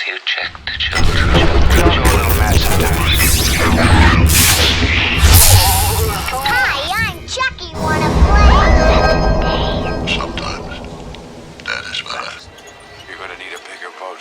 Have you checked the children? Your little mess Hi, I'm Chucky. Wanna play? Sometimes that is better. You're gonna need a bigger boat.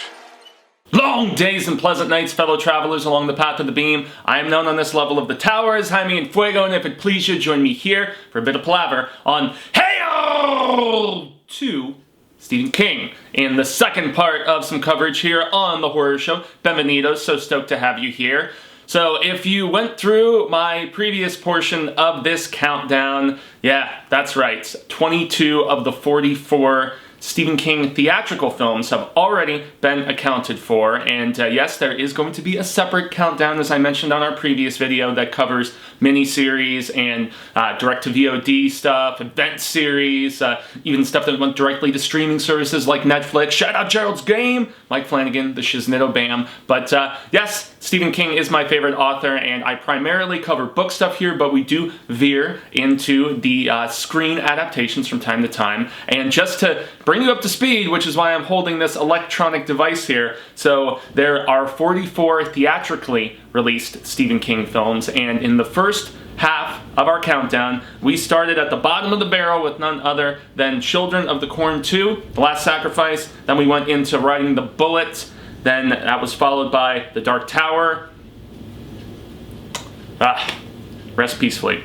Long days and pleasant nights, fellow travelers along the path of the beam. I am known on this level of the tower as Jaime and Fuego, and if it please you, join me here for a bit of palaver on Hail to Stephen King in the second part of some coverage here on the horror show. Bienvenidos, so stoked to have you here. So if you went through my previous portion of this countdown, yeah, that's right, 22 of the 44 Stephen King theatrical films have already been accounted for, and yes, there is going to be a separate countdown, as I mentioned on our previous video, that covers miniseries and direct-to-VOD stuff, event series, even stuff that went directly to streaming services like Netflix. Shout out Gerald's Game, Mike Flanagan, the Shiznito Bam. But yes, Stephen King is my favorite author, and I primarily cover book stuff here, but we do veer into the screen adaptations from time to time. And just to bring you up to speed, which is why I'm holding this electronic device here, so there are 44 theatrically released Stephen King films, and in the first half of our countdown, we started at the bottom of the barrel with none other than Children of the Corn 2, The Last Sacrifice. Then we went into Riding the Bullet. Then that was followed by The Dark Tower. Rest peacefully.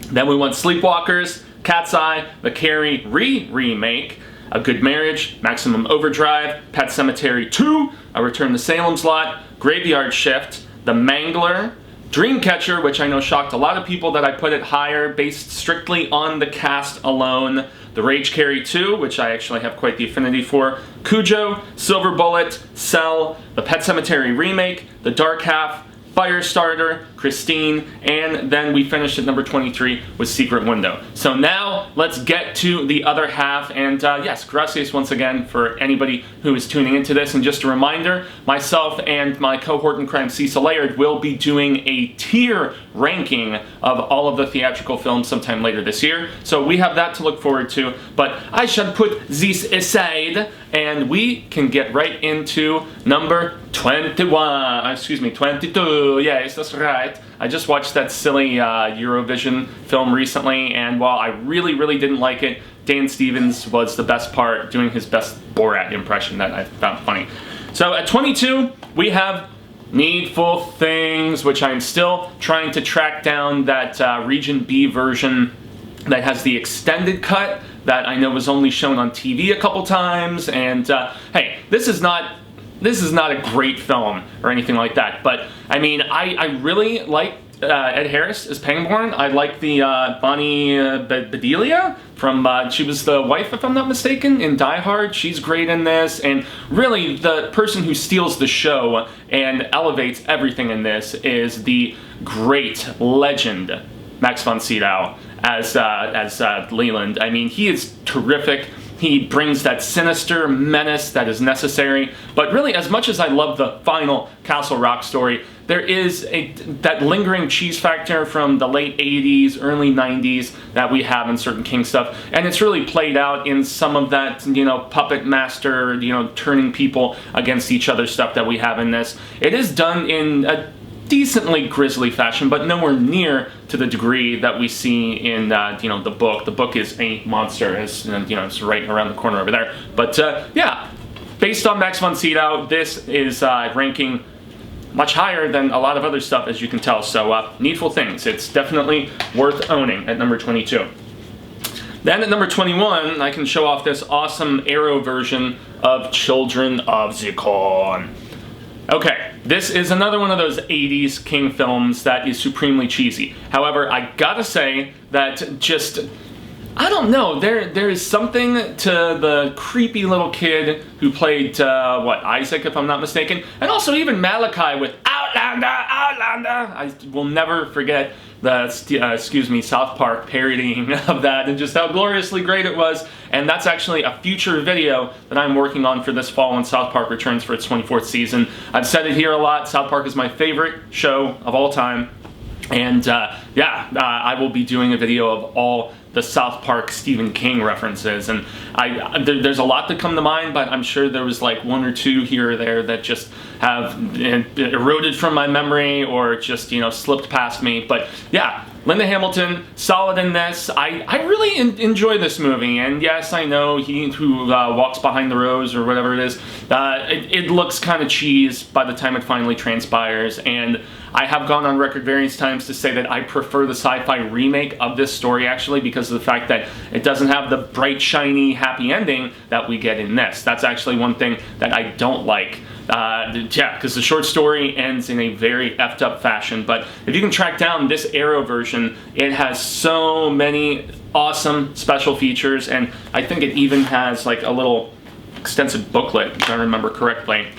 Then we went Sleepwalkers, Cat's Eye, the Carrie remake, A Good Marriage, Maximum Overdrive, Pet Sematary 2, A Return to Salem's Lot, Graveyard Shift, The Mangler, Dreamcatcher, which I know shocked a lot of people that I put it higher based strictly on the cast alone, The Rage Carry 2, which I actually have quite the affinity for, Cujo, Silver Bullet, Cell, The Pet Sematary remake, The Dark Half, Firestarter, Christine, and then we finished at number 23 with Secret Window. So now let's get to the other half, and yes, gracias once again for anybody who is tuning into this. And just a reminder, myself and my cohort in crime, Cecil Laird, will be doing a tier ranking of all of the theatrical films sometime later this year. So we have that to look forward to, but I shall put this aside, and we can get right into number 22, yes, that's right. I just watched that silly Eurovision film recently, and while I really didn't like it, Dan Stevens was the best part, doing his best Borat impression that I found funny. So at 22, we have Needful Things, which I'm still trying to track down that Region B version that has the extended cut that I know was only shown on TV a couple times, and hey, this is not a great film or anything like that, but I mean, I really like Ed Harris as Pangborn. I like the Bonnie Bedelia from, she was the wife, if I'm not mistaken, in Die Hard. She's great in this, and really the person who steals the show and elevates everything in this is the great legend Max von Sydow as Leland. I mean, he is terrific. He brings that sinister menace that is necessary. But really, as much as I love the final Castle Rock story, there is that lingering cheese factor from the late 80s, early 90s that we have in certain King stuff. And it's really played out in some of that, puppet master, turning people against each other stuff that we have in this. It is done in a decently grisly fashion, but nowhere near to the degree that we see in the book. The book is a monster, as it's right around the corner over there. But yeah, based on Max von Sydow, this is ranking much higher than a lot of other stuff, as you can tell. So Needful Things, it's definitely worth owning at number 22. Then at number 21, I can show off this awesome Arrow version of Children of the Corn. Okay, this is another one of those 80s King films that is supremely cheesy. However, I gotta say that just, I don't know, there is something to the creepy little kid who played, Isaac, if I'm not mistaken, and also even Malachi with Outlander! I will never forget the, South Park parodying of that and just how gloriously great it was. And that's actually a future video that I'm working on for this fall when South Park returns for its 24th season. I've said it here a lot, South Park is my favorite show of all time. And I will be doing a video of all the South Park Stephen King references, and there's a lot that come to mind, but I'm sure there was like one or two here or there that just have eroded from my memory or just, you know, slipped past me. But yeah, Linda Hamilton, solid in this. I really enjoy this movie, and yes, I know He Who Walks Behind the Rose, or whatever it is, it looks kind of cheese by the time it finally transpires, and I have gone on record various times to say that I prefer the sci-fi remake of this story, actually, because of the fact that it doesn't have the bright, shiny, happy ending that we get in this. That's actually one thing that I don't like. Yeah, because the short story ends in a very effed up fashion, but if you can track down this Arrow version, it has so many awesome special features, and I think it even has like a little extensive booklet, if I remember correctly.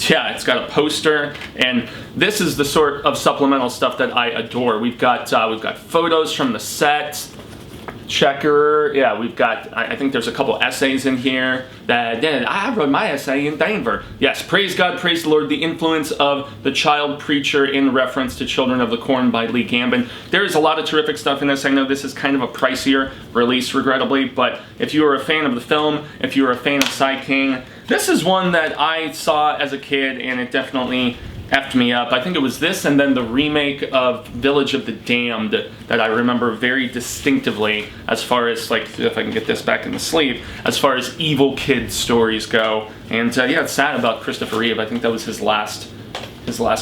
Yeah, it's got a poster, and this is the sort of supplemental stuff that I adore. We've got photos from the set, checker. Yeah, we've got, I think there's a couple essays in here that I wrote my essay in Denver. Yes, praise God, praise the Lord, the influence of the child preacher in reference to Children of the Corn by Lee Gambin. There is a lot of terrific stuff in this. I know this is kind of a pricier release, regrettably, but if you are a fan of the film, if you are a fan of Cy King, this is one that I saw as a kid, and it definitely effed me up. I think it was this and then the remake of Village of the Damned that I remember very distinctively, as far as, like, if I can get this back in the sleeve, as far as evil kid stories go. And yeah, it's sad about Kristopher Reeve. I think that was his last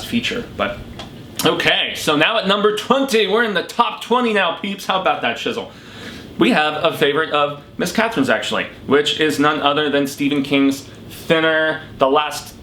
feature. But okay, so now at number 20, we're in the top 20 now, peeps. How about that, shizzle? We have a favorite of Miss Catherine's, actually, which is none other than Stephen King's Thinner, the last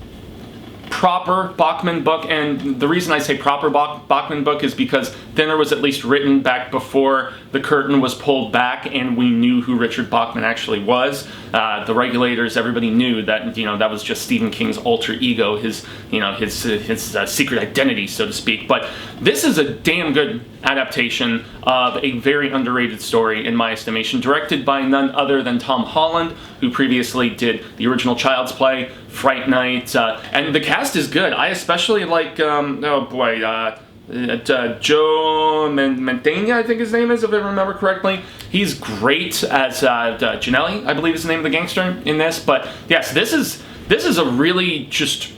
proper Bachman book. And the reason I say proper Bachman book is because Thinner was at least written back before the curtain was pulled back and we knew who Richard Bachman actually was. The regulators, everybody knew that, you know, that was just Stephen King's alter ego, his secret identity, so to speak. But this is a damn good adaptation of a very underrated story, in my estimation, directed by none other than Tom Holland, who previously did the original Child's Play, Fright Night, and the cast is good. I especially like, Joe Mantegna, I think his name is, if I remember correctly. He's great as Janelli, I believe is the name of the gangster in this. But yes, this is a really just,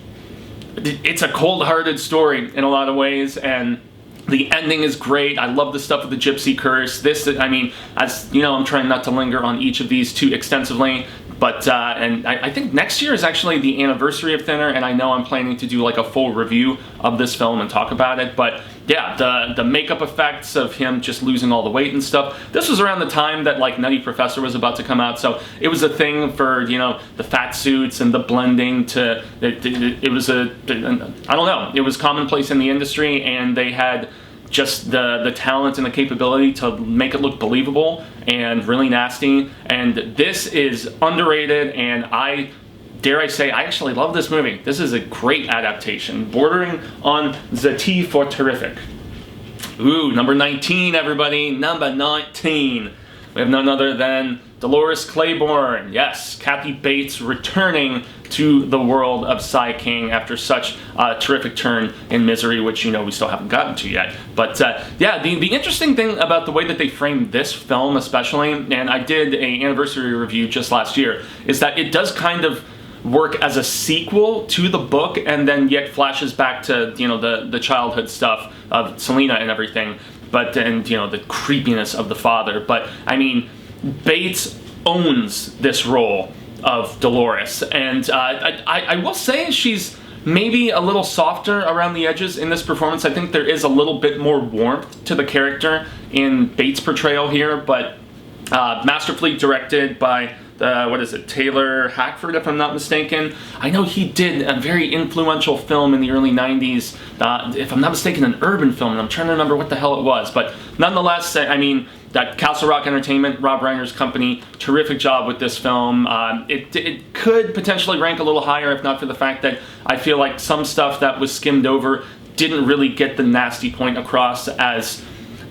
it's a cold-hearted story in a lot of ways, and the ending is great. I love the stuff with the Gypsy Curse. This, I mean, as you know, I'm trying not to linger on each of these too extensively, but and I think next year is actually the anniversary of Thinner, and I know I'm planning to do like a full review of this film and talk about it. But yeah, the makeup effects of him just losing all the weight and stuff. This was around the time that like Nutty Professor was about to come out, so it was a thing for, you know, the fat suits and the blending to. It was I don't know. It was commonplace in the industry, and they had just the talent and the capability to make it look believable and really nasty. And this is underrated, and I dare I say, I actually love this movie. This is a great adaptation, bordering on the T for terrific. Ooh, number 19, everybody. Number 19. We have none other than Dolores Claiborne. Yes, Kathy Bates returning to the world of Cy King after such a terrific turn in Misery, which, you know, we still haven't gotten to yet. But yeah, the interesting thing about the way that they framed this film especially, and I did an anniversary review just last year, is that it does kind of work as a sequel to the book, and then yet flashes back to, you know, the childhood stuff of Selena and everything, but, and, you know, the creepiness of the father. But I mean, Bates owns this role of Dolores, and I will say she's maybe a little softer around the edges in this performance. I think there is a little bit more warmth to the character in Bates' portrayal here, but masterfully directed by Taylor Hackford, if I'm not mistaken. I know he did a very influential film in the early 90s, if I'm not mistaken, an urban film, and I'm trying to remember what the hell it was. But nonetheless, I mean, that Castle Rock Entertainment, Rob Reiner's company, terrific job with this film. It could potentially rank a little higher if not for the fact that I feel like some stuff that was skimmed over didn't really get the nasty point across as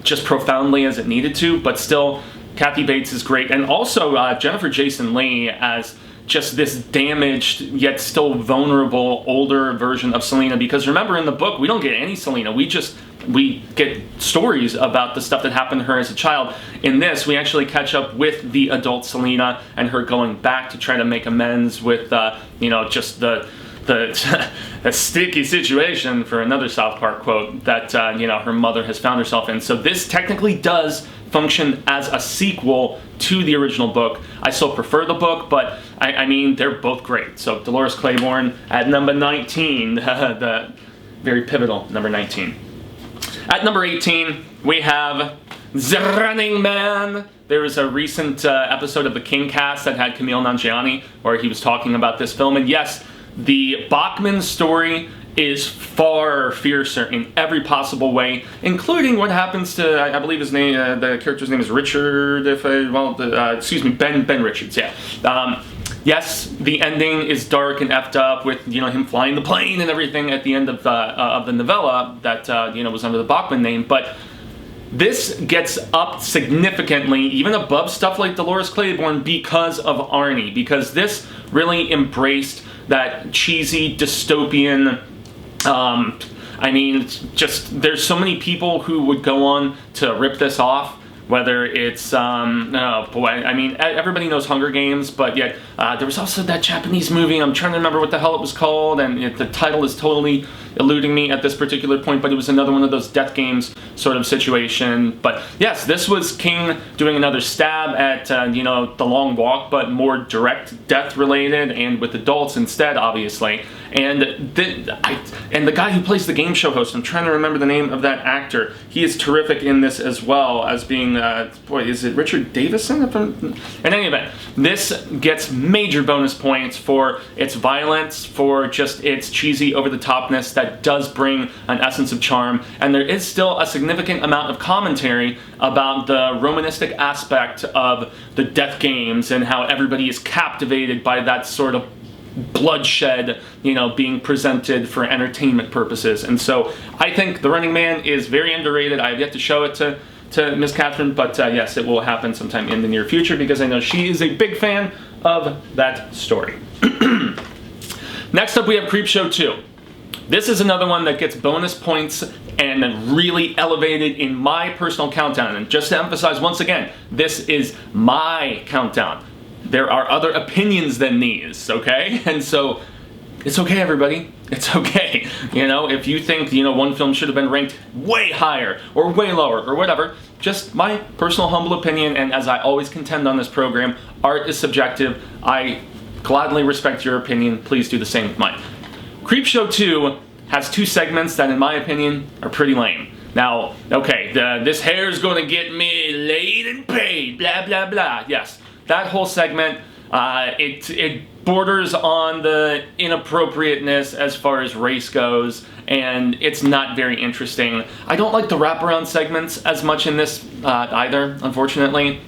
just profoundly as it needed to, but still, Kathy Bates is great, and also Jennifer Jason Leigh as just this damaged yet still vulnerable older version of Selena, because remember, in the book we don't get any Selena, we get stories about the stuff that happened to her as a child. In this, we actually catch up with the adult Selena and her going back to try to make amends with just the a sticky situation, for another South Park quote, that her mother has found herself in. So this technically does function as a sequel to the original book. I still prefer the book, but I mean, they're both great. So Dolores Claiborne at number 19, the very pivotal number 19. At number 18, we have The Running Man. There was a recent episode of the King Cast that had Camille Nanjiani where he was talking about this film, and yes, the Bachman story is far fiercer in every possible way, including what happens to, I believe his name, the character's name is Richard, Ben Richards, yeah. Yes, the ending is dark and effed up with, him flying the plane and everything at the end of the novella that, was under the Bachman name, but this gets up significantly, even above stuff like Dolores Claiborne, because of Arnie, because this really embraced that cheesy dystopian, there's so many people who would go on to rip this off, whether it's, everybody knows Hunger Games, but yet there was also that Japanese movie, I'm trying to remember what the hell it was called, and the title is totally eluding me at this particular point, but it was another one of those death games sort of situation. But yes, this was King doing another stab at, The Long Walk, but more direct death related and with adults instead, obviously. And the guy who plays the game show host, I'm trying to remember the name of that actor, he is terrific in this as well as being, is it Richard Davison? In any event, this gets major bonus points for its violence, for just its cheesy over-the-topness that does bring an essence of charm, and there is still a significant amount of commentary about the Romanistic aspect of the death games and how everybody is captivated by that sort of bloodshed, being presented for entertainment purposes. And so I think The Running Man is very underrated. I have yet to show it to Miss Catherine, but yes, it will happen sometime in the near future because I know she is a big fan of that story. Next up, we have Creepshow 2. This is another one that gets bonus points and really elevated in my personal countdown. And just to emphasize once again, this is my countdown. There are other opinions than these, okay? And so, it's okay, everybody. It's okay. If you think, one film should have been ranked way higher or way lower or whatever, just my personal humble opinion, and as I always contend on this program, art is subjective. I gladly respect your opinion. Please do the same with mine. Creepshow 2 has two segments that, in my opinion, are pretty lame. Now, okay, this hair's gonna get me laid and paid, blah, blah, blah. Yes, that whole segment, it borders on the inappropriateness as far as race goes, and it's not very interesting. I don't like the wraparound segments as much in this either, unfortunately.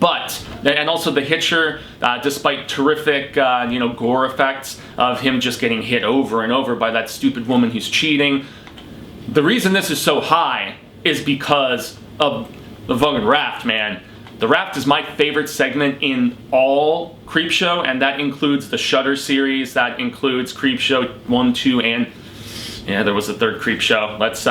But, and also the Hitcher, despite terrific, gore effects of him just getting hit over and over by that stupid woman who's cheating. The reason this is so high is because of the fucking Raft, man. The Raft is my favorite segment in all Creepshow, and that includes the Shudder series, that includes Creepshow 1, 2, and yeah, there was a third Creepshow. Let's,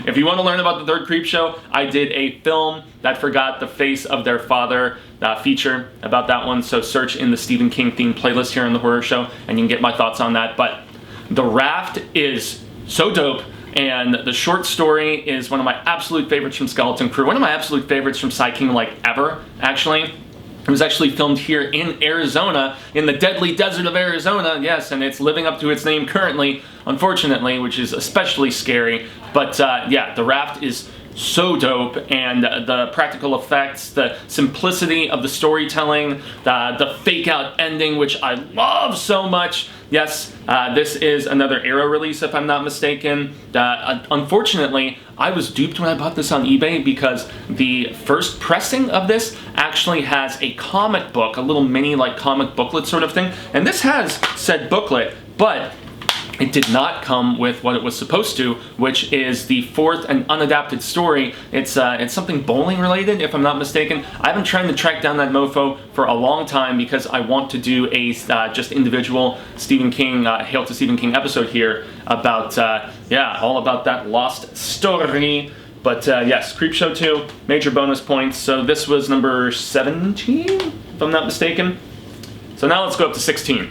if you want to learn about the third Creepshow, I did a film that forgot the face of their father feature about that one, so search in the Stephen King themed playlist here on The Horror Show, and you can get my thoughts on that. But The Raft is so dope, and the short story is one of my absolute favorites from Skeleton Crew, one of my absolute favorites from Psy King, like, ever, actually. It was actually filmed here in Arizona, in the deadly desert of Arizona, yes, and it's living up to its name currently, unfortunately, which is especially scary. But yeah, The Raft is so dope, and the practical effects, the simplicity of the storytelling, the fake-out ending, which I love so much. Yes, this is another Arrow release, if I'm not mistaken. Unfortunately, I was duped when I bought this on eBay because the first pressing of this actually has a comic book, a little mini, comic booklet sort of thing. And this has said booklet, but it did not come with what it was supposed to, which is the fourth and unadapted story. It's something bowling related, if I'm not mistaken. I've been trying to track down that mofo for a long time because I want to do a just individual Stephen King, Hail to Stephen King episode here about, all about that lost story. But yes, Creepshow 2, major bonus points. So this was number 17, if I'm not mistaken. So now let's go up to 16.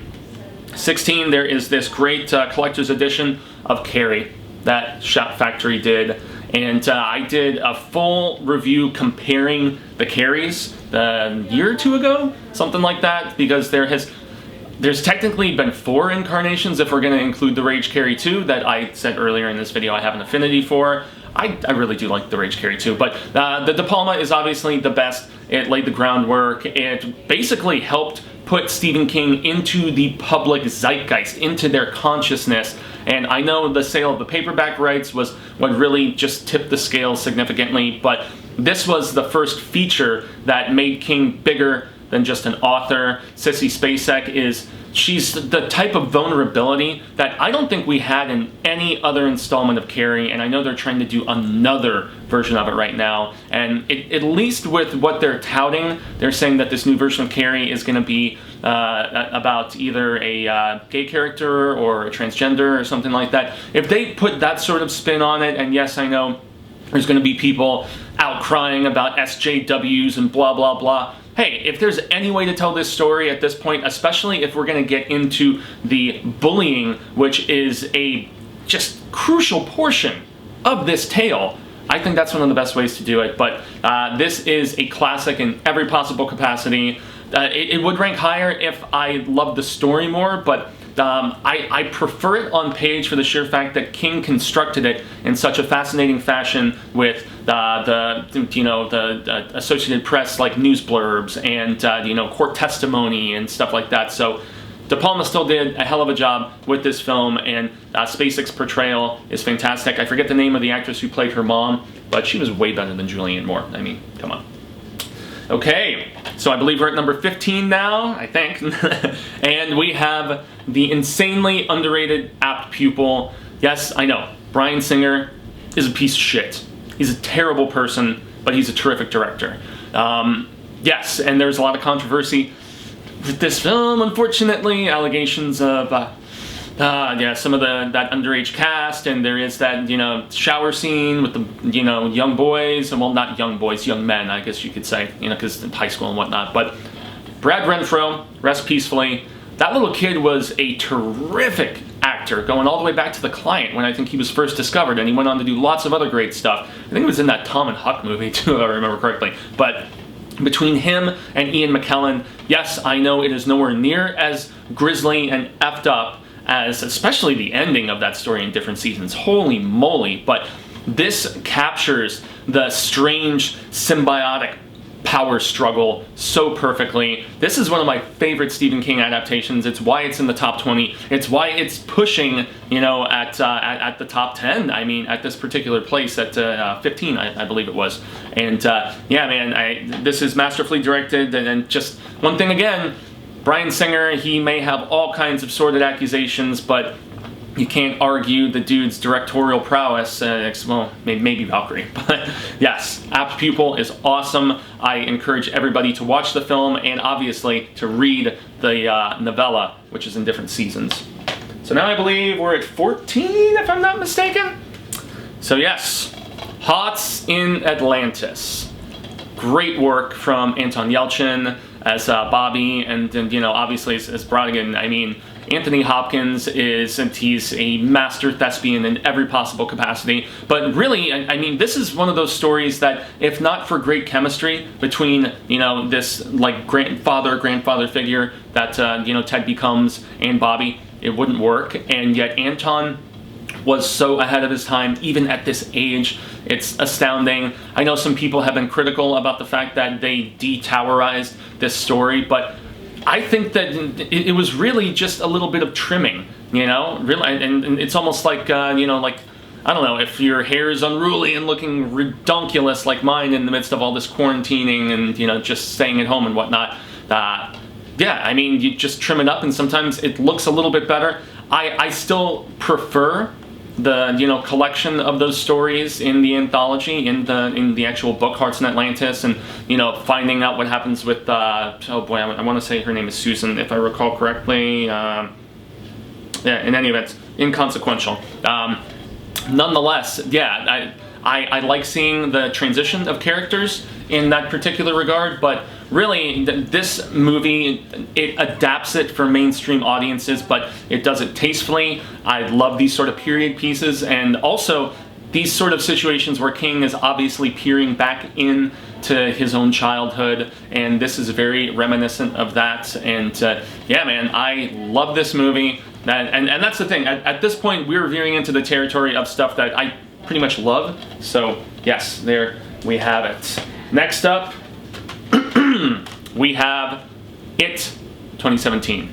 16, there is this great collector's edition of Carrie that Shout Factory did. And I did a full review comparing the Carries a year or two ago, something like that, because there's technically been 4 incarnations if we're going to include the Rage Carrie 2 that I said earlier in this video I have an affinity for. I really do like the Rage Carrie 2, but the De Palma is obviously the best. It laid the groundwork. It basically helped put Stephen King into the public zeitgeist, into their consciousness. And I know the sale of the paperback rights was what really just tipped the scale significantly, but this was the first feature that made King bigger than just an author. Sissy Spacek she's the type of vulnerability that I don't think we had in any other installment of Carrie, and I know they're trying to do another version of it right now. And at least with what they're touting, they're saying that this new version of Carrie is going to be about either a gay character or a transgender or something like that. If they put that sort of spin on it, and yes, I know there's going to be people outcrying about SJWs and blah, blah, blah. Hey, if there's any way to tell this story at this point, especially if we're going to get into the bullying, which is a just crucial portion of this tale, I think that's one of the best ways to do it. But this is a classic in every possible capacity. It would rank higher if I loved the story more, but I prefer it on page for the sheer fact that King constructed it in such a fascinating fashion with the Associated Press like news blurbs and court testimony and stuff like that. So De Palma still did a hell of a job with this film, and Spacek's portrayal is fantastic. I forget the name of the actress who played her mom, but she was way better than Julianne Moore. I mean, come on. Okay, so I believe we're at number 15 now, I think. And we have the insanely underrated apt pupil. Yes, I know, Bryan Singer is a piece of shit. He's a terrible person, but he's a terrific director. Yes, and there's a lot of controversy with this film, unfortunately. Allegations of some of that underage cast, and there is that shower scene with the young boys, and well, not young boys, young men, I guess you could say, because in high school and whatnot. But Brad Renfro, rest peacefully. That little kid was a terrific actor, going all the way back to The Client when I think he was first discovered, and he went on to do lots of other great stuff. I think it was in that Tom and Huck movie too, if I remember correctly. But between him and Ian McKellen, yes, I know it is nowhere near as grisly and effed up as especially the ending of that story in different seasons. Holy moly, but this captures the strange symbiotic power struggle so perfectly. This is one of my favorite Stephen King adaptations. It's why it's in the top 20. It's why it's pushing, at the top 10. I mean, at this particular place at 15, I believe it was. And yeah, man, this is masterfully directed. And just one thing again, Bryan Singer, he may have all kinds of sordid accusations, but you can't argue the dude's directorial prowess. Well, maybe Valkyrie, but yes, Apt Pupil is awesome. I encourage everybody to watch the film and obviously to read the novella, which is in different seasons. So now I believe we're at 14, if I'm not mistaken. So yes, Hots in Atlantis. Great work from Anton Yelchin as Bobby, and obviously as Brodigan. I mean, Anthony Hopkins he's a master thespian in every possible capacity. But really, I mean, this is one of those stories that, if not for great chemistry between, this like grandfather figure that, Ted becomes and Bobby, it wouldn't work. And yet Anton was so ahead of his time, even at this age. It's astounding. I know some people have been critical about the fact that they de-towerized this story, but I think that it was really just a little bit of trimming, really, and it's almost like, like, I don't know, if your hair is unruly and looking redonkulous like mine in the midst of all this quarantining and, just staying at home and whatnot, yeah, I mean, you just trim it up and sometimes it looks a little bit better. I still prefer the collection of those stories in the anthology, in the actual book Hearts in Atlantis, and finding out what happens with oh boy, I want to say her name is Susan if I recall correctly. Yeah, in any event, inconsequential. Nonetheless, yeah, I like seeing the transition of characters in that particular regard, but really, this movie, it adapts it for mainstream audiences, but it does it tastefully. I love these sort of period pieces, and also these sort of situations where King is obviously peering back into his own childhood, and this is very reminiscent of that. And yeah, man, I love this movie. And that's the thing. At this point, we're veering into the territory of stuff that I pretty much love. So yes, there we have it. Next up, we have It 2017.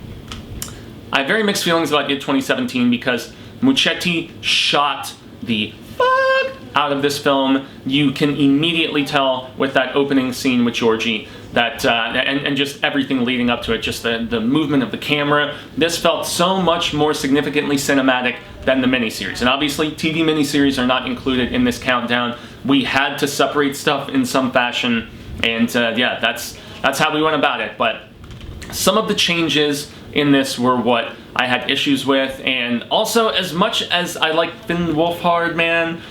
I have very mixed feelings about It 2017 because Muschietti shot the fuck out of this film. You can immediately tell with that opening scene with Georgie that and just everything leading up to it, just the movement of the camera. This felt so much more significantly cinematic than the miniseries. And obviously, TV miniseries are not included in this countdown. We had to separate stuff in some fashion, and yeah, that's how we went about it. But some of the changes in this were what I had issues with, and also, as much as I like Finn Wolfhard, man,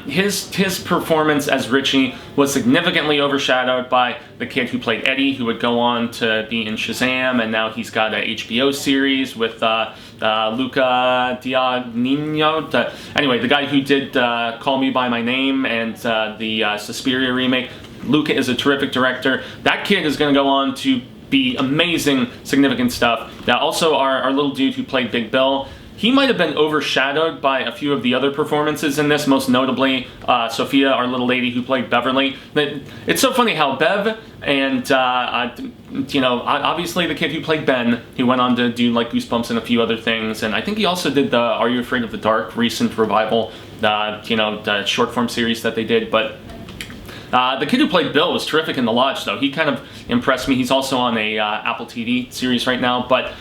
his performance as Richie was significantly overshadowed by the kid who played Eddie, who would go on to be in Shazam, and now he's got an HBO series with Luca Guadagnino. Anyway, the guy who did Call Me By My Name and the Suspiria remake. Luca is a terrific director. That kid is going to go on to be amazing, significant stuff. Now, also our little dude who played Big Bill, he might have been overshadowed by a few of the other performances in this, most notably Sophia, our little lady who played Beverly. It's so funny how Bev and, obviously the kid who played Ben, he went on to do like Goosebumps and a few other things, and I think he also did the Are You Afraid of the Dark recent revival, the short form series that they did, but the kid who played Bill was terrific in The Lodge, though. He kind of impressed me. He's also on a Apple TV series right now, but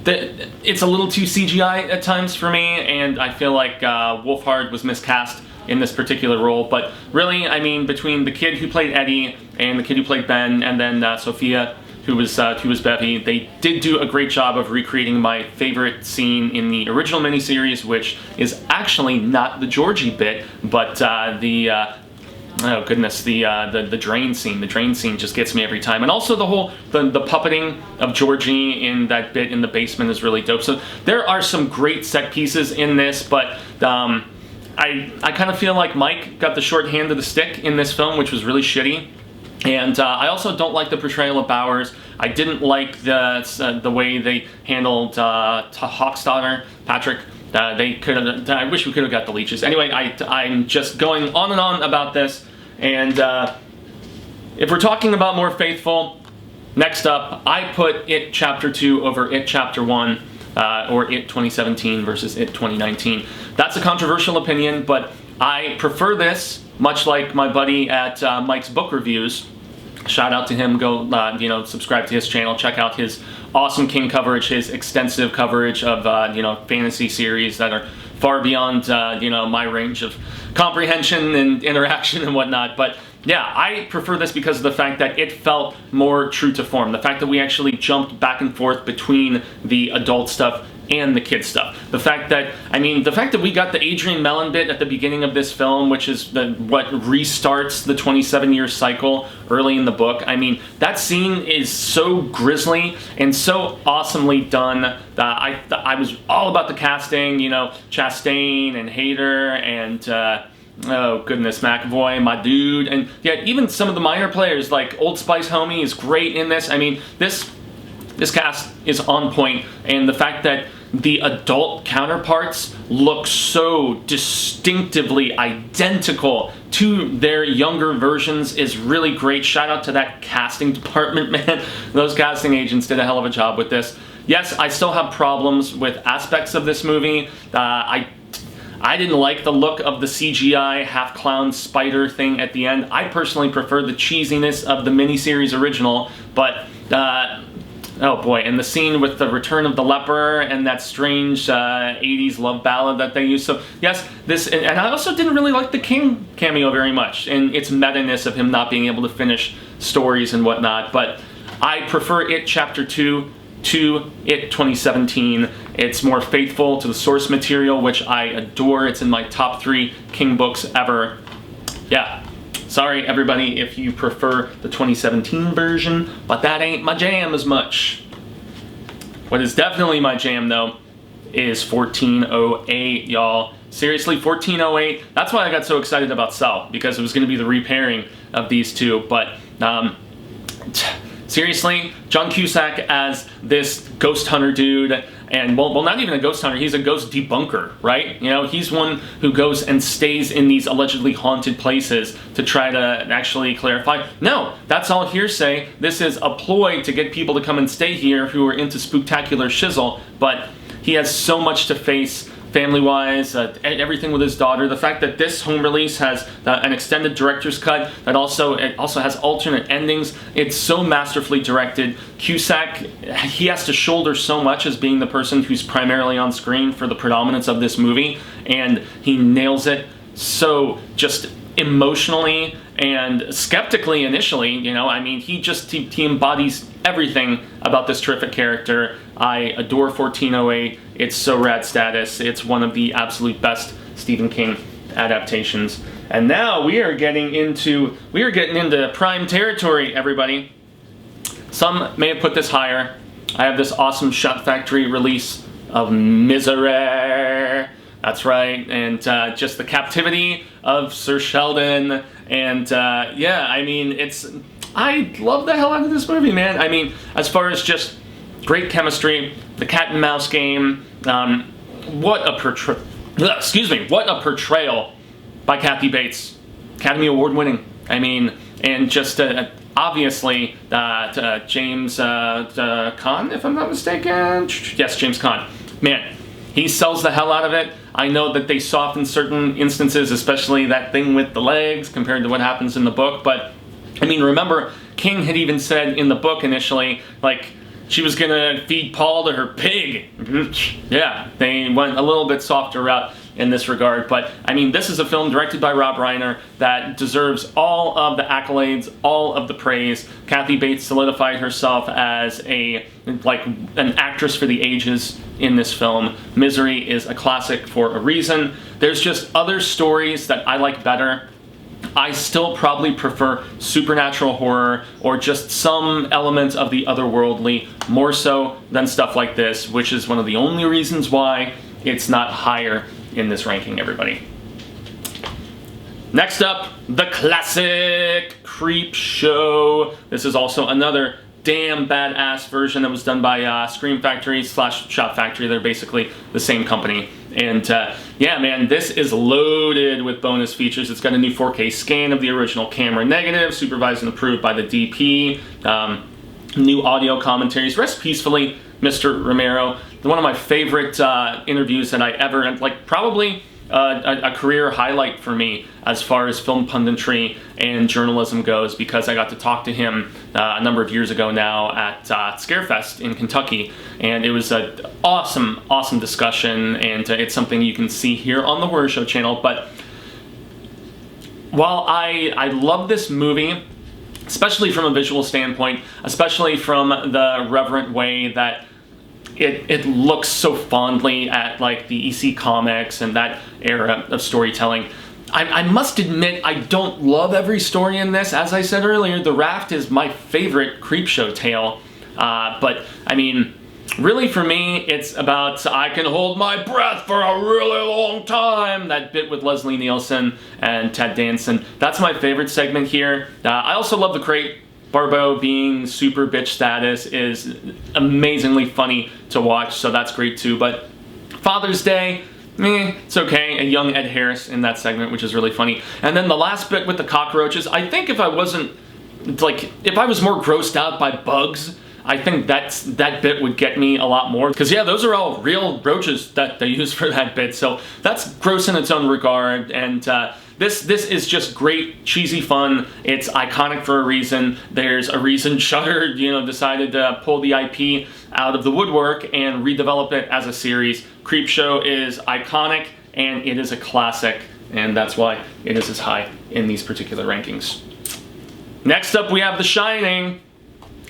it's a little too CGI at times for me, and I feel like Wolfhard was miscast in this particular role. But really, I mean, between the kid who played Eddie and the kid who played Ben, and then Sophia, who was Bevy, they did do a great job of recreating my favorite scene in the original miniseries, which is actually not the Georgie bit, but oh goodness, the drain scene. The drain scene just gets me every time. And also the whole, the puppeting of Georgie in that bit in the basement is really dope. So there are some great set pieces in this, but I kind of feel like Mike got the short hand of the stick in this film, which was really shitty. And I also don't like the portrayal of Bowers. I didn't like the way they handled Hawksdaughter, Patrick. They could have. I wish we could have got the leeches. Anyway, I'm just going on and on about this. And if we're talking about more faithful, next up, I put It Chapter 2 over It Chapter 1, or It 2017 versus It 2019. That's a controversial opinion, but I prefer this, much like my buddy at Mike's Book Reviews. Shout out to him. Go, subscribe to his channel. Check out his awesome King coverage, his extensive coverage of, fantasy series that are far beyond, my range of comprehension and interaction and whatnot. But yeah, I prefer this because of the fact that it felt more true to form. The fact that we actually jumped back and forth between the adult stuff and the kid stuff. The fact that we got the Adrian Mellon bit at the beginning of this film, which is what restarts the 27-year cycle early in the book. I mean, that scene is so grisly and so awesomely done. I was all about the casting, Chastain and Hader and oh goodness, McAvoy, my dude, and yeah, even some of the minor players like Old Spice Homie is great in this. I mean, this cast is on point, and the fact that the adult counterparts look so distinctively identical to their younger versions is really great. Shout out to that casting department, man. Those casting agents did a hell of a job with this. Yes, I still have problems with aspects of this movie. I didn't like the look of the CGI half-clown spider thing at the end. I personally prefer the cheesiness of the miniseries original, but oh boy, and the scene with the return of the leper and that strange 80s love ballad that they use. So yes, this, and I also didn't really like the King cameo very much, and its meta-ness of him not being able to finish stories and whatnot, but I prefer It Chapter 2 to It 2017. It's more faithful to the source material, which I adore. It's in my top 3 King books ever. Yeah. Sorry, everybody, if you prefer the 2017 version, but that ain't my jam as much. What is definitely my jam, though, is 1408, y'all. Seriously, 1408, that's why I got so excited about Cell, because it was going to be the repairing of these two, but seriously, John Cusack as this ghost hunter dude, and well, not even a ghost hunter, he's a ghost debunker, right? You know, he's one who goes and stays in these allegedly haunted places to try to actually clarify, no, that's all hearsay. This is a ploy to get people to come and stay here who are into spooktacular shizzle, but he has so much to face family-wise, everything with his daughter. The fact that this home release has an extended director's cut that also has alternate endings. It's so masterfully directed. Cusack, he has to shoulder so much as being the person who's primarily on screen for the predominance of this movie, and he nails it so just emotionally and skeptically initially. You know, I mean, he embodies everything about this terrific character. I adore 1408. It's so rad status. It's one of the absolute best Stephen King adaptations. And now we are getting into prime territory, everybody. Some may have put this higher. I have this awesome Shot Factory release of Misery. That's right, and just the captivity of Sir Sheldon, and yeah, I mean, I love the hell out of this movie, man. I mean, as far as just great chemistry, the cat and mouse game, what a portrayal by Kathy Bates, Academy Award winning. I mean, and just obviously James Caan, if I'm not mistaken. Yes, James Caan. Man, he sells the hell out of it. I know that they soften certain instances, especially that thing with the legs compared to what happens in the book, but I mean, remember, King had even said in the book initially, like, she was gonna feed Paul to her pig. Yeah, they went a little bit softer route in this regard, but I mean, this is a film directed by Rob Reiner that deserves all of the accolades, all of the praise. Kathy Bates solidified herself as an actress for the ages in this film. Misery is a classic for a reason. There's just other stories that I like better. I still probably prefer supernatural horror or just some element of the otherworldly more so than stuff like this, which is one of the only reasons why it's not higher in this ranking, everybody. Next up, the classic Creepshow. This is also another damn badass version that was done by Scream Factory / Shot Factory. They're basically the same company. And yeah, man, this is loaded with bonus features. It's got a new 4K scan of the original camera negative, supervised and approved by the DP. New audio commentaries. Rest peacefully, Mr. Romero. One of my favorite interviews that I ever, probably a career highlight for me as far as film punditry and journalism goes, because I got to talk to him a number of years ago now at Scarefest in Kentucky, and it was an awesome, awesome discussion, and it's something you can see here on the Horror Show channel. But while I love this movie, especially from a visual standpoint, especially from the reverent way that it looks so fondly at like the EC Comics and that era of storytelling, I must admit I don't love every story in this. As I said earlier, The Raft is my favorite Creepshow tale, but I mean, really for me, it's about I can hold my breath for a really long time. That bit with Leslie Nielsen and Ted Danson. That's my favorite segment here. I also love the crate. Barbeau being super bitch status is amazingly funny to watch, so that's great too. But Father's Day, it's okay. A young Ed Harris in that segment, which is really funny. And then the last bit with the cockroaches, I think if I was more grossed out by bugs, I think that bit would get me a lot more. Because yeah, those are all real roaches that they use for that bit. So that's gross in its own regard. And this is just great, cheesy fun. It's iconic for a reason. There's a reason Shudder, decided to pull the IP out of the woodwork and redevelop it as a series. Creepshow is iconic and it is a classic, and that's why it is as high in these particular rankings. Next up, we have The Shining.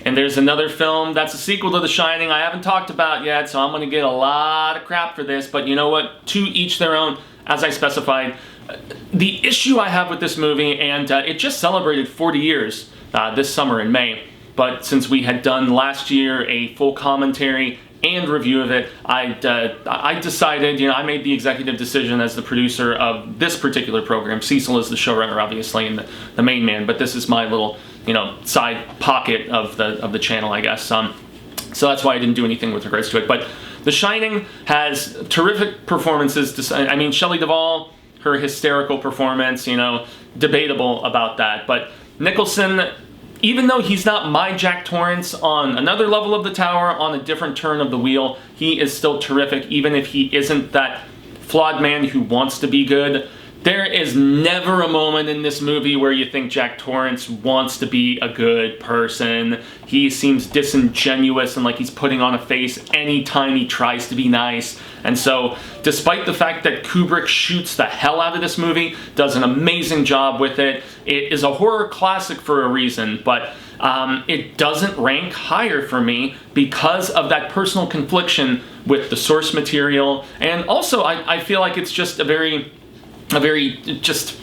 And there's another film that's a sequel to The Shining I haven't talked about yet, so I'm going to get a lot of crap for this, but you know what? To each their own, as I specified. The issue I have with this movie, and it just celebrated 40 years this summer in May, but since we had done last year a full commentary and review of it, I decided, I made the executive decision as the producer of this particular program. Cecil is the showrunner, obviously, and the main man, but this is my little, side pocket of the channel, I guess. So that's why I didn't do anything with regards to it. But The Shining has terrific performances. Shelley Duvall, her hysterical performance, debatable about that. But Nicholson, even though he's not my Jack Torrance on another level of the tower, on a different turn of the wheel, he is still terrific, even if he isn't that flawed man who wants to be good. There is never a moment in this movie where you think Jack Torrance wants to be a good person. He seems disingenuous and like he's putting on a face anytime he tries to be nice. And so, despite the fact that Kubrick shoots the hell out of this movie, does an amazing job with it, it is a horror classic for a reason, but it doesn't rank higher for me because of that personal confliction with the source material. And also, I feel like it's just a very just,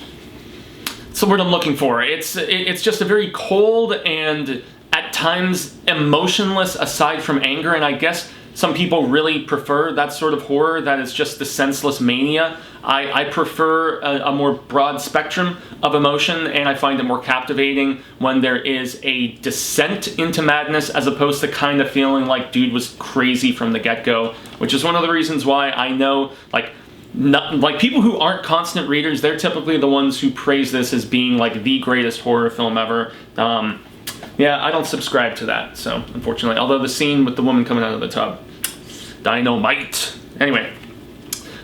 it's the word I'm looking for. It's just a very cold and at times emotionless, aside from anger. And I guess some people really prefer that sort of horror that is just the senseless mania. I prefer a more broad spectrum of emotion, and I find it more captivating when there is a descent into madness as opposed to kind of feeling like dude was crazy from the get-go, which is one of the reasons why I know, like people who aren't constant readers, they're typically the ones who praise this as being like the greatest horror film ever. Yeah, I don't subscribe to that, so unfortunately. Although the scene with the woman coming out of the tub, dynamite. Anyway,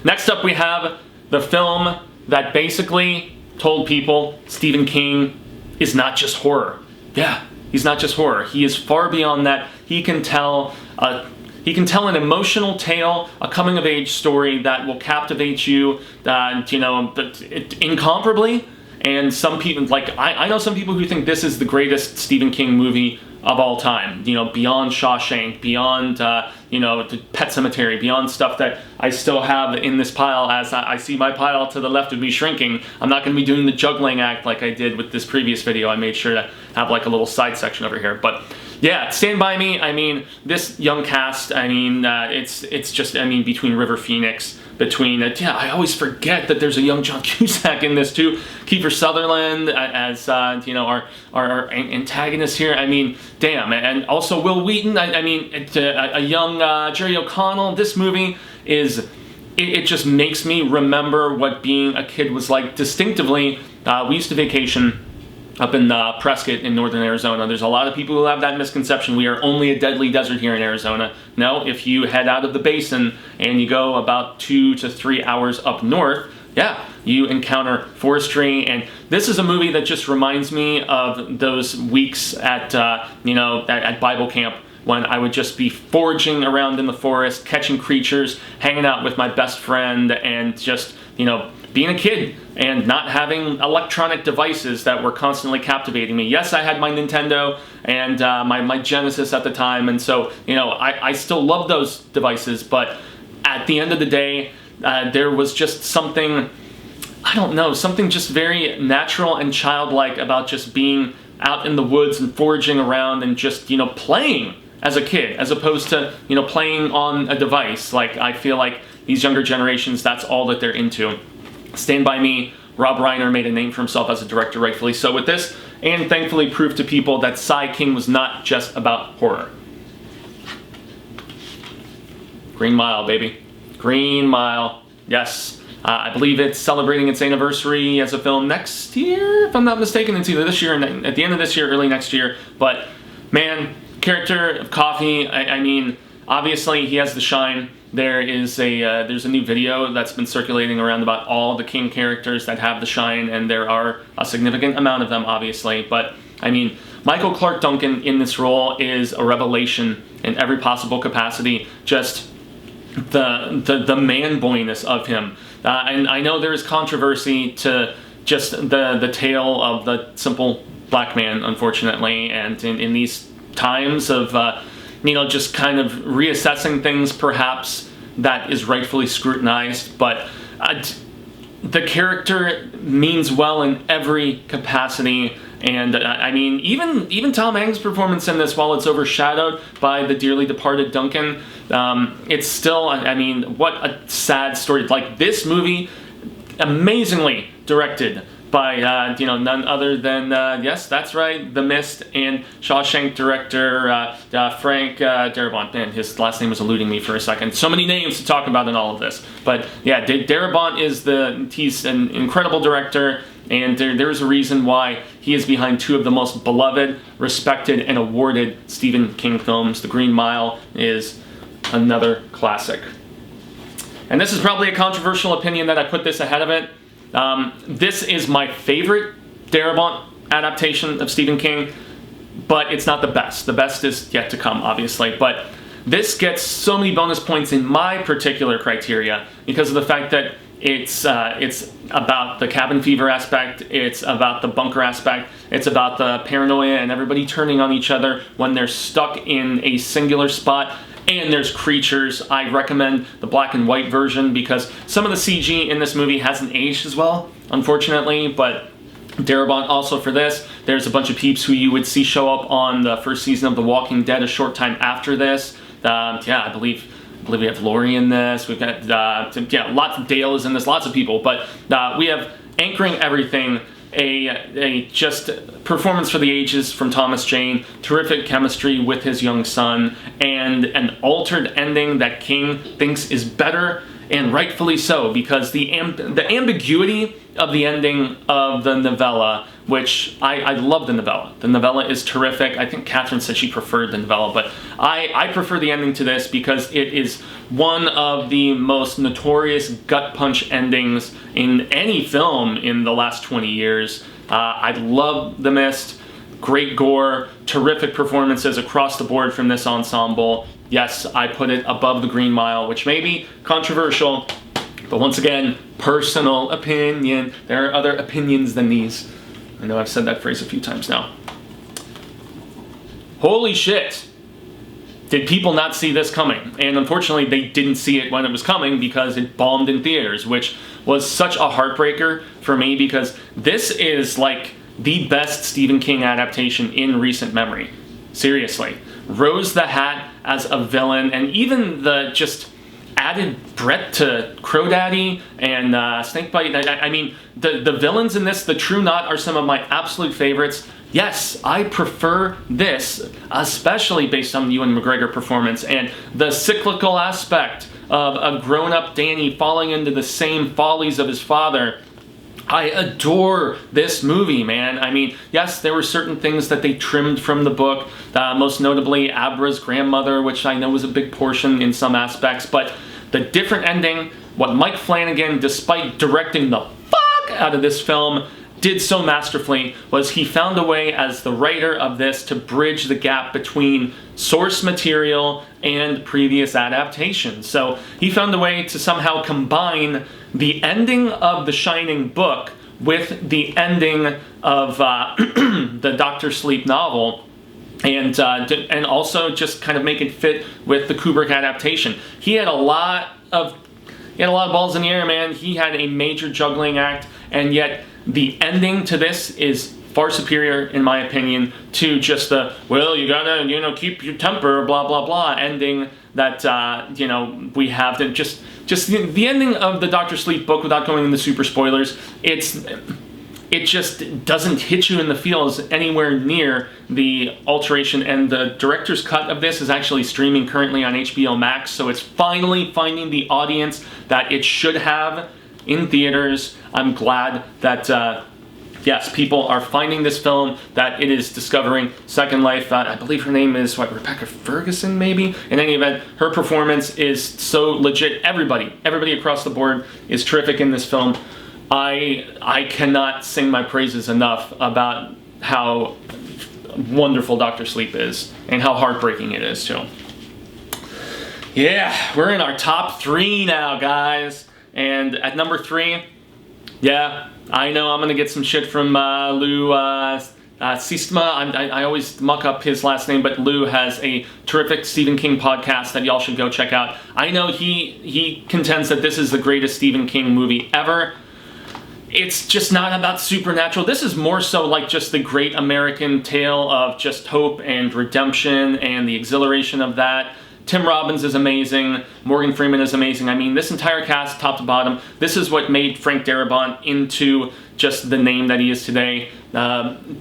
next up we have the film that basically told people Stephen King is not just horror. Yeah, he's not just horror. He is far beyond that. He can tell an emotional tale, a coming-of-age story that will captivate you, incomparably. And some people, I know some people who think this is the greatest Stephen King movie of all time. Beyond Shawshank, beyond, Pet Sematary, beyond stuff that I still have in this pile as I see my pile to the left of me shrinking. I'm not going to be doing the juggling act like I did with this previous video. I made sure to have like a little side section over here. But yeah, Stand By Me, this young cast, it's just, between River Phoenix, I always forget that there's a young John Cusack in this too. Kiefer Sutherland as, our antagonist here. Damn. And also Will Wheaton, a young Jerry O'Connell. This movie is, it just makes me remember what being a kid was like distinctively. We used to vacation up in Prescott in northern Arizona. There's a lot of people who have that misconception. We are only a deadly desert here in Arizona. No, if you head out of the basin and you go about 2 to 3 hours up north, yeah, you encounter forestry. And this is a movie that just reminds me of those weeks at Bible camp when I would just be foraging around in the forest, catching creatures, hanging out with my best friend, and just, being a kid and not having electronic devices that were constantly captivating me. Yes, I had my Nintendo and my Genesis at the time, and so, I still love those devices, but at the end of the day, there was just something, something just very natural and childlike about just being out in the woods and foraging around and just, playing as a kid, as opposed to, playing on a device. I feel like these younger generations, that's all that they're into. Stand By Me, Rob Reiner made a name for himself as a director, rightfully so with this, and thankfully proved to people that Cy King was not just about horror. Green Mile, baby. Green Mile, yes. I believe it's celebrating its anniversary as a film next year, if I'm not mistaken. It's either this year, and at the end of this year, early next year. But, man, character of Coffee, I mean, obviously he has the shine. There's a new video that's been circulating around about all the King characters that have the shine, and there are a significant amount of them, obviously. But I mean, Michael Clarke Duncan in this role is a revelation in every possible capacity. Just the man boyness of him, and I know there is controversy to just the tale of the simple black man, unfortunately, and in these times of just kind of reassessing things, perhaps that is rightfully scrutinized, but the character means well in every capacity. And I mean, even Tom Hanks' performance in this, while it's overshadowed by the dearly departed Duncan, it's still, I mean, what a sad story. Like, this movie, amazingly directed by none other than yes, that's right, The Mist and Shawshank director Frank Darabont. Man, his last name was eluding me for a second. So many names to talk about in all of this, but yeah, Darabont he's an incredible director, and there's a reason why he is behind two of the most beloved, respected, and awarded Stephen King films. The Green Mile is another classic, and this is probably a controversial opinion that I put this ahead of it. This is my favorite Darabont adaptation of Stephen King, but it's not the best. The best is yet to come, obviously. But this gets so many bonus points in my particular criteria because of the fact that it's about the cabin fever aspect, it's about the bunker aspect, it's about the paranoia and everybody turning on each other when they're stuck in a singular spot. And there's creatures. I recommend the black and white version because some of the CG in this movie hasn't aged as well, unfortunately, but Darabont also for this. There's a bunch of peeps who you would see show up on the first season of The Walking Dead a short time after this. I believe we have Laurie in this. We've got, lots of Dale is in this, lots of people, but we have anchoring everything, a just performance for the ages from Thomas Jane, terrific chemistry with his young son, and an altered ending that King thinks is better, and rightfully so, because the ambiguity of the ending of the novella, which I love the novella. The novella is terrific. I think Catherine said she preferred the novella, but I prefer the ending to this because it is one of the most notorious gut punch endings in any film in the last 20 years. I love The Mist. Great gore, terrific performances across the board from this ensemble. Yes, I put it above The Green Mile, which may be controversial, but once again, personal opinion. There are other opinions than these. I know I've said that phrase a few times now. Holy shit! Did people not see this coming? And unfortunately, they didn't see it when it was coming because it bombed in theaters, which was such a heartbreaker for me because this is like the best Stephen King adaptation in recent memory. Seriously. Rose the Hat as a villain, and even the just added breadth to Crow Daddy and Snakebite. I mean, the villains in this, the True Knot, are some of my absolute favorites. Yes, I prefer this, especially based on the Ewan McGregor performance and the cyclical aspect of a grown-up Danny falling into the same follies of his father. I adore this movie, man. I mean, yes, there were certain things that they trimmed from the book, most notably Abra's grandmother, which I know was a big portion in some aspects, but the different ending, what Mike Flanagan, despite directing the fuck out of this film, did so masterfully was he found a way as the writer of this to bridge the gap between source material and previous adaptations. So he found a way to somehow combine the ending of the Shining book with the ending of the Dr. Sleep novel, and also just kind of make it fit with the Kubrick adaptation. He had a lot of balls in the air, man. He had a major juggling act, and yet the ending to this is far superior, in my opinion, to just the, well, you gotta, keep your temper, blah, blah, blah, ending that, we have. To just the ending of the Dr. Sleep book, without going into super spoilers, it just doesn't hit you in the feels anywhere near the alteration, and the director's cut of this is actually streaming currently on HBO Max, so it's finally finding the audience that it should have in theaters. I'm glad that yes, people are finding this film, that it is discovering second life. I believe her name is, Rebecca Ferguson, maybe? In any event, her performance is so legit. Everybody across the board is terrific in this film. I cannot sing my praises enough about how wonderful Dr. Sleep is, and how heartbreaking it is, too. Yeah, we're in our top 3 now, guys. And at number 3, yeah, I know I'm gonna get some shit from Lou Sistema. I always muck up his last name, but Lou has a terrific Stephen King podcast that y'all should go check out. I know he contends that this is the greatest Stephen King movie ever. It's just not about supernatural. This is more so like just the great American tale of just hope and redemption and the exhilaration of that. Tim Robbins is amazing. Morgan Freeman is amazing. I mean, this entire cast, top to bottom, this is what made Frank Darabont into just the name that he is today.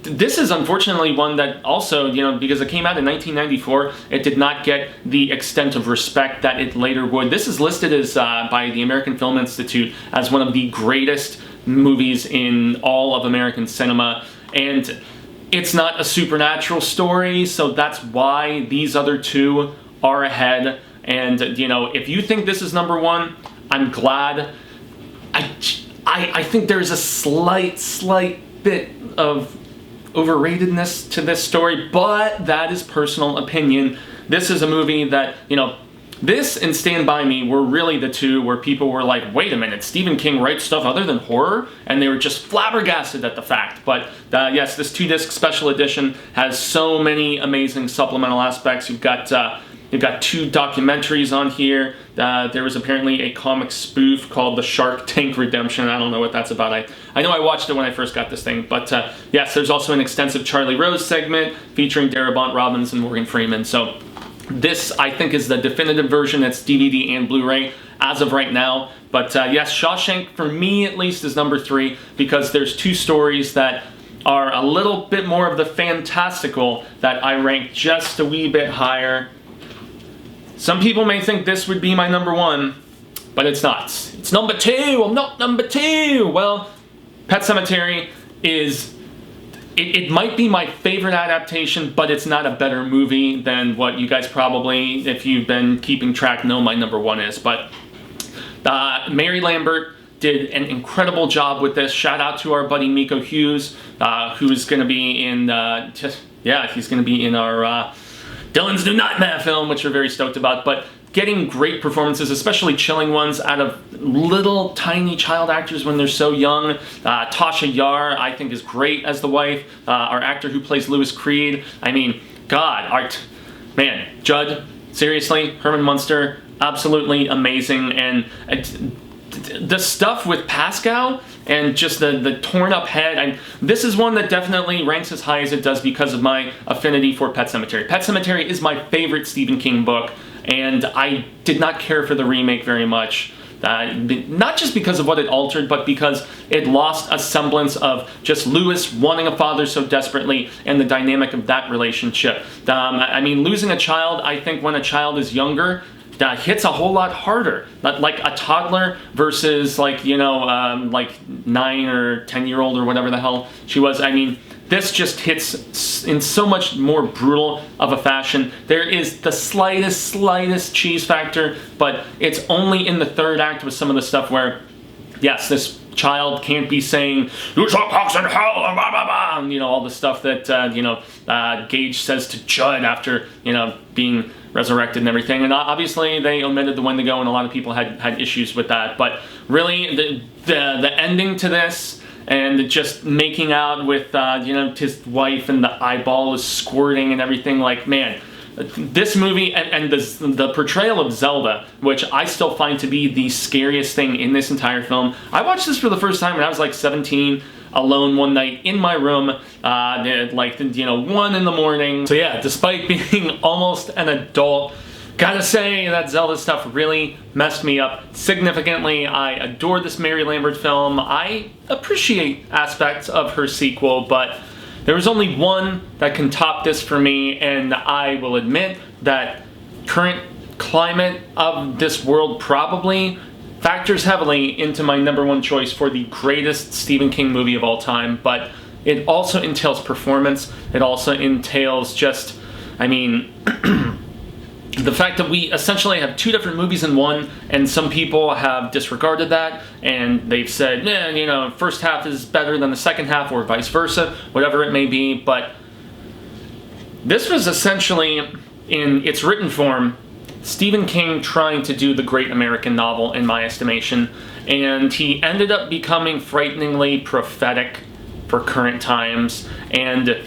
This is unfortunately one that also, because it came out in 1994, it did not get the extent of respect that it later would. This is listed as by the American Film Institute as one of the greatest movies in all of American cinema, and it's not a supernatural story, so that's why these other two are ahead. And if you think this is number 1, I'm glad. I think there's a slight bit of overratedness to this story, but that is personal opinion. This is a movie that, this and Stand By Me were really the two where people were like, wait a minute, Stephen King writes stuff other than horror? And they were just flabbergasted at the fact. But yes, this 2-disc special edition has so many amazing supplemental aspects. You've got 2 documentaries on here. There was apparently a comic spoof called The Shark Tank Redemption. I don't know what that's about. I know I watched it when I first got this thing. But yes, there's also an extensive Charlie Rose segment featuring Darabont, Robbins, and Morgan Freeman. So this, I think, is the definitive version. It's DVD and Blu-ray as of right now. But yes, Shawshank, for me at least, is number 3 because there's 2 stories that are a little bit more of the fantastical that I rank just a wee bit higher. Some people may think this would be my number 1, but it's not. It's number 2. I'm not number 2. Well, Pet Sematary is... It might be my favorite adaptation, but it's not a better movie than what you guys probably, if you've been keeping track, know my number 1 is. But Mary Lambert did an incredible job with this. Shout out to our buddy Miko Hughes, who's going to be in, he's going to be in our Dylan's New Nightmare film, which we're very stoked about. But getting great performances, especially chilling ones, out of little tiny child actors when they're so young. Tasha Yar, I think, is great as the wife. Our actor who plays Louis Creed. I mean, God, Judd, seriously, Herman Munster, absolutely amazing. And the stuff with Pascal and just the torn up head, this is one that definitely ranks as high as it does because of my affinity for Pet Sematary. Pet Sematary is my favorite Stephen King book, and I did not care for the remake very much. Not just because of what it altered, but because it lost a semblance of just Louis wanting a father so desperately and the dynamic of that relationship. Losing a child, I think when a child is younger, hits a whole lot harder. Like a toddler versus like 9 or 10-year-old or whatever the hell she was. This just hits in so much more brutal of a fashion. There is the slightest cheese factor, but it's only in the 3rd act with some of the stuff where, yes, this child can't be saying, "You shall box in hell," blah, blah, blah, and, all the stuff that, Gage says to Judd after, being resurrected and everything. And obviously they omitted the Wendigo, and a lot of people had issues with that. But really, the ending to this, and just making out with, his wife, and the eyeball is squirting and everything, this movie, and the portrayal of Zelda, which I still find to be the scariest thing in this entire film. I watched this for the first time when I was 17, alone one night in my room, 1 in the morning. So yeah, despite being almost an adult, gotta say that Zelda stuff really messed me up significantly. I adore this Mary Lambert film. I appreciate aspects of her sequel, but there was only one that can top this for me, and I will admit that current climate of this world probably factors heavily into my number one choice for the greatest Stephen King movie of all time, but it also entails performance. It also entails just, I mean, the fact that we essentially have two different movies in one, and some people have disregarded that, and they've said, you know, first half is better than the second half, or vice versa, whatever it may be, but this was essentially, in its written form, Stephen King trying to do the great American novel, in my estimation, and he ended up becoming frighteningly prophetic for current times, and,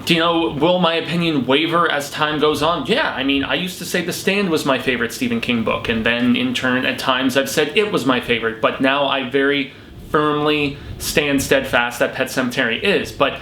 you know, will my opinion waver as time goes on? Yeah, I mean, I used to say The Stand was my favorite Stephen King book, and then in turn, at times, I've said it was my favorite, but now I very firmly stand steadfast that Pet Sematary is, but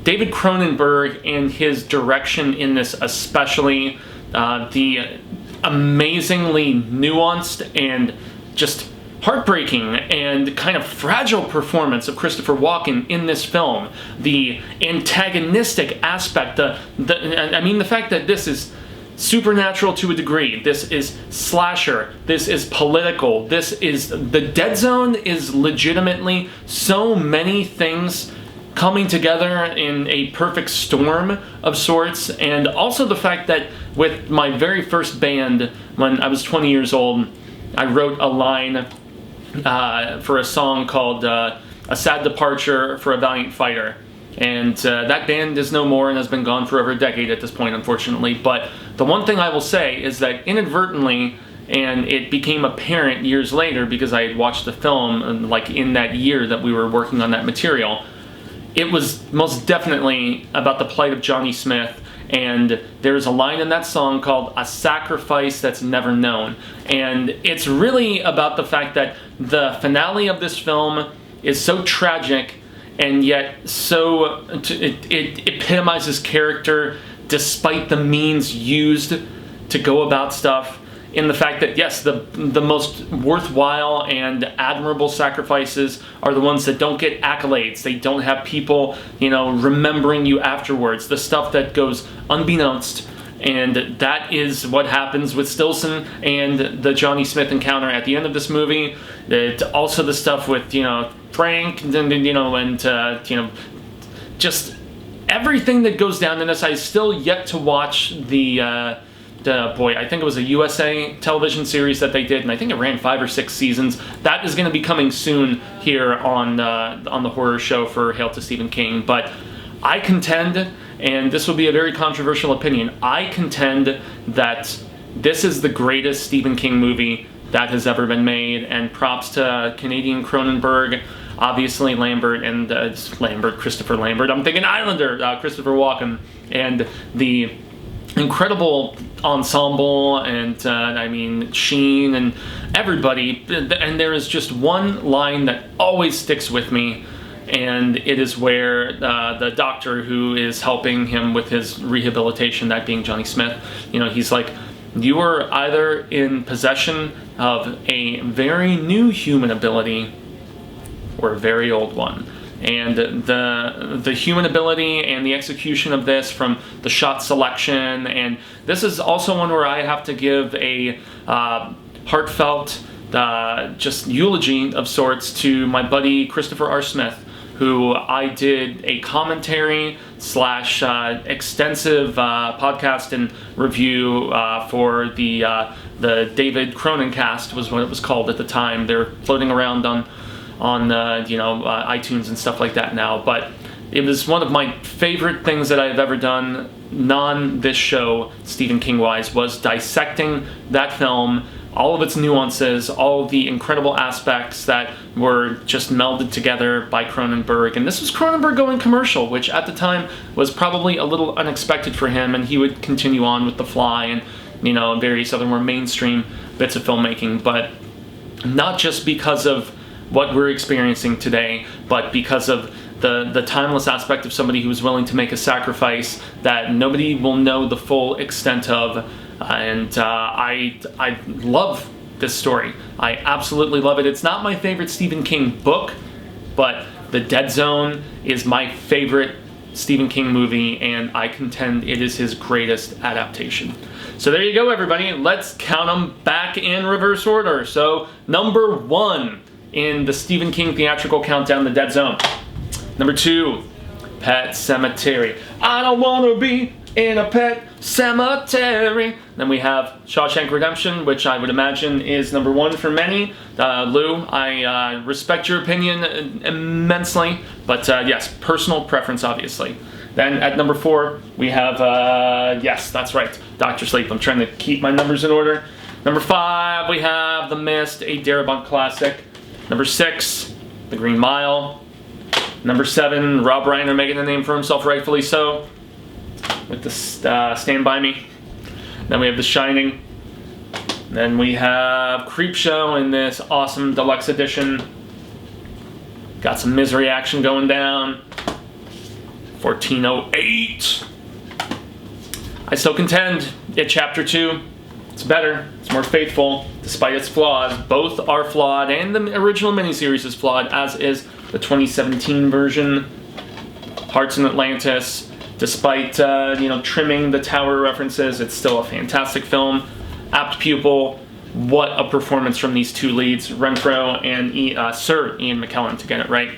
David Cronenberg and his direction in this, especially the amazingly nuanced and just heartbreaking and kind of fragile performance of Kristopher Walken in this film, the antagonistic aspect, I mean, the fact that this is supernatural to a degree, this is slasher, this is political, this is, the Dead Zone is legitimately so many things coming together in a perfect storm of sorts, and also the fact that with my very first band, when I was 20 years old, I wrote a line for a song called A Sad Departure for a Valiant Fighter, and that band is no more and has been gone for over a decade at this point, unfortunately, but the one thing I will say is that inadvertently, and it became apparent years later because I had watched the film like in that year that we were working on that material, it was most definitely about the plight of Johnny Smith, and there's a line in that song called A Sacrifice That's Never Known, and it's really about the fact that the finale of this film is so tragic, and yet so it epitomizes character despite the means used to go about stuff, in the fact that, yes, the most worthwhile and admirable sacrifices are the ones that don't get accolades. They don't have people, you know, remembering you afterwards. The stuff that goes unbeknownst. And that is what happens with Stilson and the Johnny Smith encounter at the end of this movie. Also the stuff with, you know, Frank, and you know, and, you know, just everything that goes down in this. I still yet to watch I think it was a USA television series that they did, and I think it ran 5 or 6 seasons. That is going to be coming soon here on the horror show for Hail to Stephen King. But I contend, and this will be a very controversial opinion, I contend that this is the greatest Stephen King movie that has ever been made, and props to Canadian Cronenberg, obviously Lambert, and Christopher Lambert. I'm thinking Islander, Kristopher Walken, and the incredible ensemble, and I mean Sheen and everybody, and there is just one line that always sticks with me, and it is where the doctor who is helping him with his rehabilitation, that being Johnny Smith, you know, he's like, you are either in possession of a very new human ability or a very old one. And the human ability and the execution of this, from the shot selection, and this is also one where I have to give a heartfelt just eulogy of sorts to my buddy Kristopher R. Smith, who I did a commentary / extensive podcast and review for the David Cronin cast was what it was called at the time. They're floating around on iTunes and stuff like that now, but it was one of my favorite things that I've ever done, this show, Stephen King wise, was dissecting that film, all of its nuances, all of the incredible aspects that were just melded together by Cronenberg. And this was Cronenberg going commercial, which at the time was probably a little unexpected for him, and he would continue on with The Fly and, you know, various other more mainstream bits of filmmaking, but not just because of what we're experiencing today, but because of the timeless aspect of somebody who was willing to make a sacrifice that nobody will know the full extent of. And I love this story. I absolutely love it. It's not my favorite Stephen King book, but The Dead Zone is my favorite Stephen King movie, and I contend it is his greatest adaptation. So there you go, everybody. Let's count them back in reverse order. So number 1 in the Stephen King theatrical countdown, The Dead Zone. Number 2, Pet Sematary. I don't want to be in a pet cemetery. Then we have Shawshank Redemption, which I would imagine is number 1 for many. Lou, I respect your opinion immensely, but yes, personal preference, obviously. Then at number 4, we have, yes, that's right, Dr. Sleep. I'm trying to keep my numbers in order. Number 5, we have The Mist, a Darabont classic. Number 6, The Green Mile. Number 7, Rob Reiner making a name for himself, rightfully so, with the Stand By Me. Then we have The Shining. Then we have Creepshow in this awesome deluxe edition. Got some misery action going down. 1408. I still contend It Chapter 2. It's better. It's more faithful, despite its flaws. Both are flawed, and the original miniseries is flawed, as is the 2017 version. Hearts in Atlantis. Despite trimming the Tower references, it's still a fantastic film. Apt pupil. What a performance from these two leads, Renfro and Sir Ian McKellen, to get it right.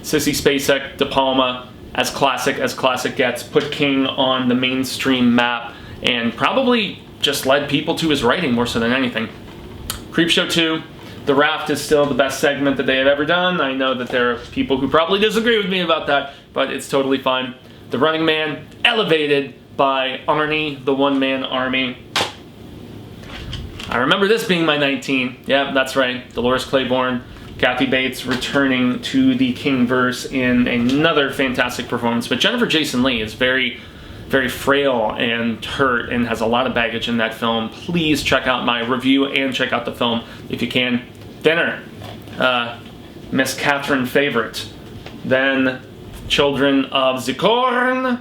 Sissy Spacek, De Palma, as classic gets, put King on the mainstream map, and probably just led people to his writing more so than anything. Creepshow 2, The Raft is still the best segment that they have ever done. I know that there are people who probably disagree with me about that, but it's totally fine. The Running Man, elevated by Arnie, the one-man army. I remember this being my 19. Yeah, that's right. Dolores Claiborne, Kathy Bates returning to the King verse in another fantastic performance. But Jennifer Jason Leigh is very, very frail and hurt and has a lot of baggage in that film. Please check out my review and check out the film if you can. Dinner, Miss Catherine Favorite. Then Children of Zikorn.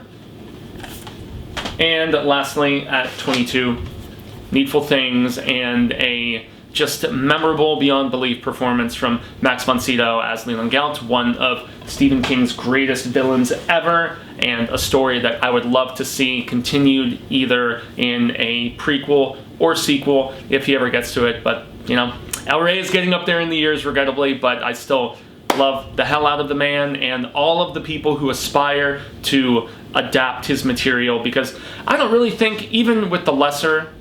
And lastly, at 22, Needful Things, and a just memorable beyond belief performance from Max von Sydow as Leland Gaunt, one of Stephen King's greatest villains ever, and a story that I would love to see continued either in a prequel or sequel if he ever gets to it. But, El Rey is getting up there in the years, regrettably, but I still love the hell out of the man and all of the people who aspire to adapt his material, because I don't really think, even with the lesser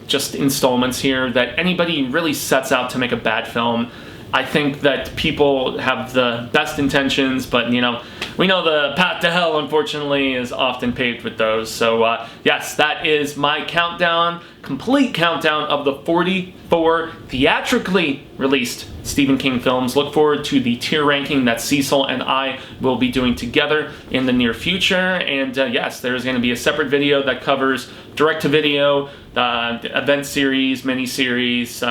just installments here, that anybody really sets out to make a bad film. I think that people have the best intentions, but we know the path to hell, unfortunately, is often paved with those. So yes, that is my countdown, complete countdown of the 44 theatrically released Stephen King films. Look forward to the tier ranking that Cecil and I will be doing together in the near future. And yes, there's going to be a separate video that covers direct-to-video, event series, mini-series,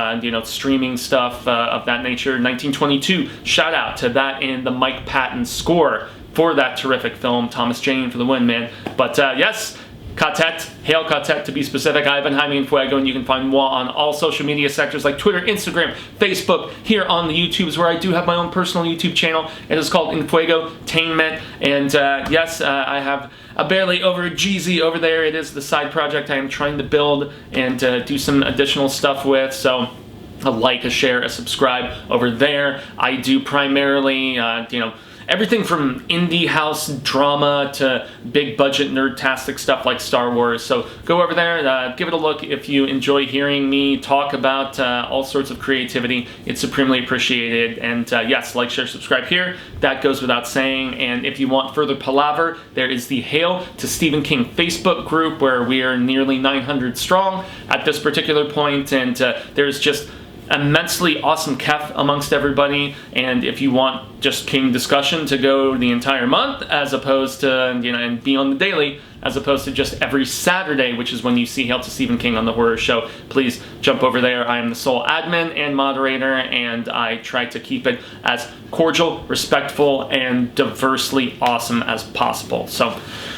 streaming stuff of that nature. 1922, shout out to that and the Mike Patton score for that terrific film. Thomas Jane for the win, man. But yes, Ka-Tet, Hail Ka-Tet to be specific. I've been Jaime and Fuego, and you can find moi on all social media sectors like Twitter, Instagram, Facebook, here on the YouTubes, where I do have my own personal YouTube channel. It is called Infuego-tainment, and yes, I have a barely over Jeezy over there. It is the side project I am trying to build and do some additional stuff with, so a like, a share, a subscribe over there. I do primarily, everything from indie house drama to big budget nerd-tastic stuff like Star Wars. So go over there, give it a look if you enjoy hearing me talk about all sorts of creativity. It's supremely appreciated. And yes, like, share, subscribe here. That goes without saying. And if you want further palaver, there is the Hail to Stephen King Facebook group, where we are nearly 900 strong at this particular point. And there's just immensely awesome kef amongst everybody, and if you want just King discussion to go the entire month, as opposed to, and be on the daily, as opposed to just every Saturday, which is when you see Hail to Stephen King on the Horror Show, please jump over there. I am the sole admin and moderator, and I try to keep it as cordial, respectful, and diversely awesome as possible. So,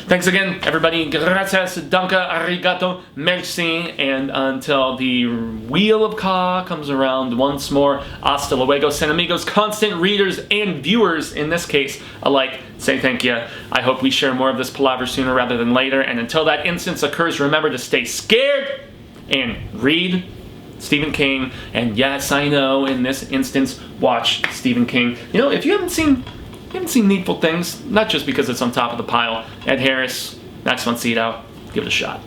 thanks again, everybody. Gracias, danke, arigato, merci, and until the Wheel of Ka comes around once more, hasta luego, sen amigos, constant readers and viewers, in this case, alike. say thank you. I hope we share more of this palaver sooner rather than later. And until that instance occurs, remember to stay scared and read Stephen King. And yes, I know, in this instance, watch Stephen King. You know, if you haven't seen Needful Things, not just because it's on top of the pile, Ed Harris, Max von Sydow, give it a shot.